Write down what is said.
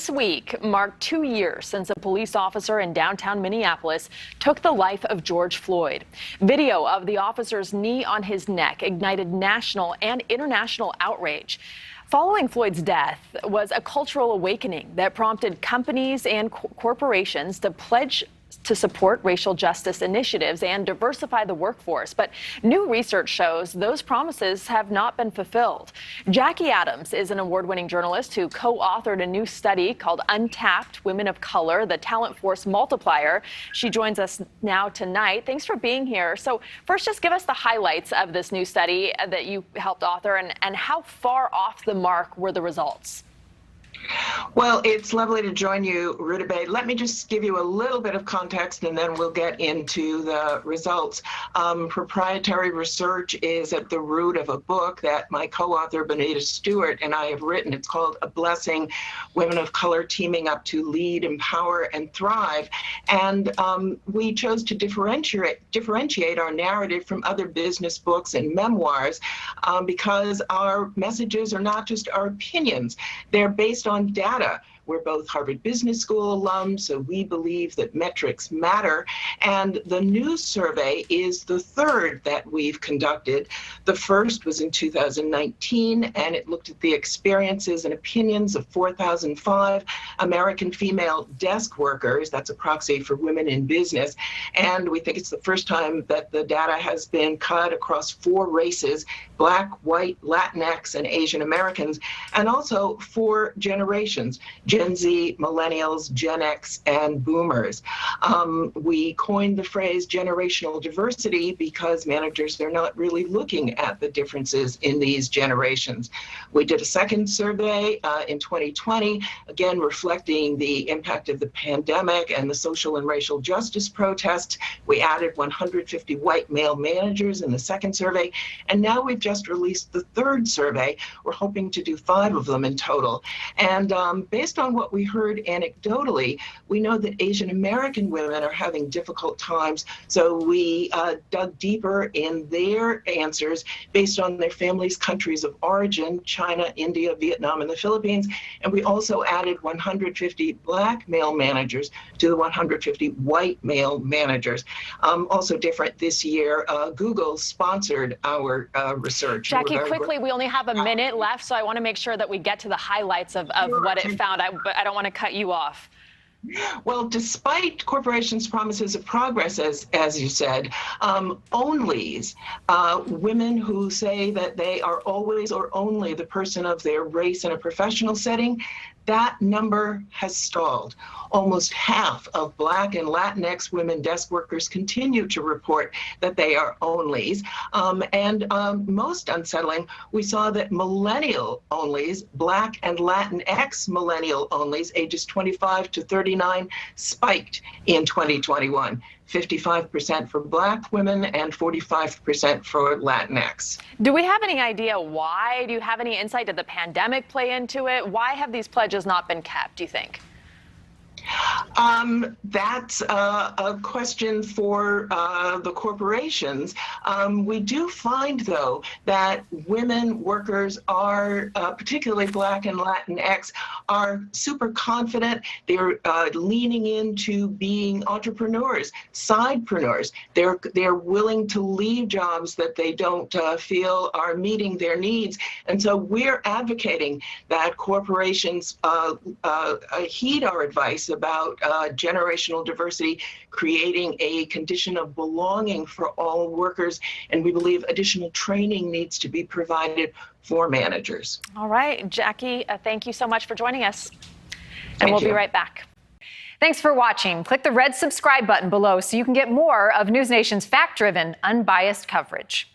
This week marked 2 years since a police officer in downtown Minneapolis took the life of George Floyd. Video of the officer's knee on his neck ignited national and international outrage. Following Floyd's death was a cultural awakening that prompted companies and corporations to pledge to support racial justice initiatives and diversify the workforce. But new research shows those promises have not been fulfilled. Jackie Adams is an award-winning journalist who co-authored a new study called Untapped: Women of Color, the Talent Force Multiplier. She joins us now tonight. Thanks for being here. So first, just give us the highlights of this new study that you helped author, and how far off the mark were the results? Well, it's lovely to join you, Rutabaga. Let me just give you a little bit of context, and then we'll get into the results. Proprietary research is at the root of a book that my co-author, Benita Stewart, and I have written. It's called A Blessing: Women of Color Teaming Up to Lead, Empower, and Thrive. And we chose to differentiate our narrative from other business books and memoirs because our messages are not just our opinions. They're based on data. We're both Harvard Business School alums, so we believe that metrics matter. And the news survey is the third that we've conducted. The first was in 2019, and it looked at the experiences and opinions of 4,005 American female desk workers. That's a proxy for women in business. And we think it's the first time that the data has been cut across 4 races: Black, White, Latinx, and Asian Americans, and also 4 generations: Gen Z, Millennials, Gen X, and Boomers. We coined the phrase generational diversity because managers are not really looking at the differences in these generations. We did a second survey in 2020, again reflecting the impact of the pandemic and the social and racial justice protests. We added 150 white male managers in the second survey, and now we've just released the third survey. We're hoping to do 5 of them in total. And based on what we heard anecdotally, we know that Asian American women are having difficult times. So we dug deeper in their answers based on their families' countries of origin: China, India, Vietnam, and the Philippines. And we also added 150 Black male managers to the 150 white male managers. Also different this year, Google sponsored our research. Jackie, quickly, we only have a minute left, so I want to make sure that we get to the highlights of what it found. But I don't want to cut you off. Well, despite corporations' promises of progress, as you said, onlys, women who say that they are always or only the person of their race in a professional setting, that number has stalled. Almost half of Black and Latinx women desk workers continue to report that they are onlys. And most unsettling, we saw that millennial onlys, Black and Latinx millennial onlys, ages 25 to 39, spiked in 2021. 55% for Black women and 45% for Latinx. Do we have any idea why? Do you have any insight? Did the pandemic play into it? Why have these pledges not been kept, do you think? That's a question for the corporations. We do find, though, that women workers are, particularly Black and Latinx, are super confident. They're leaning into being entrepreneurs, sidepreneurs. They're willing to leave jobs that they don't feel are meeting their needs. And so we're advocating that corporations heed our advice about generational diversity, creating a condition of belonging for all workers, and we believe additional training needs to be provided for managers. All right, Jackie, thank you so much for joining us, and we'll be right back. Thanks for watching. Click the red subscribe button below so you can get more of NewsNation's fact-driven, unbiased coverage.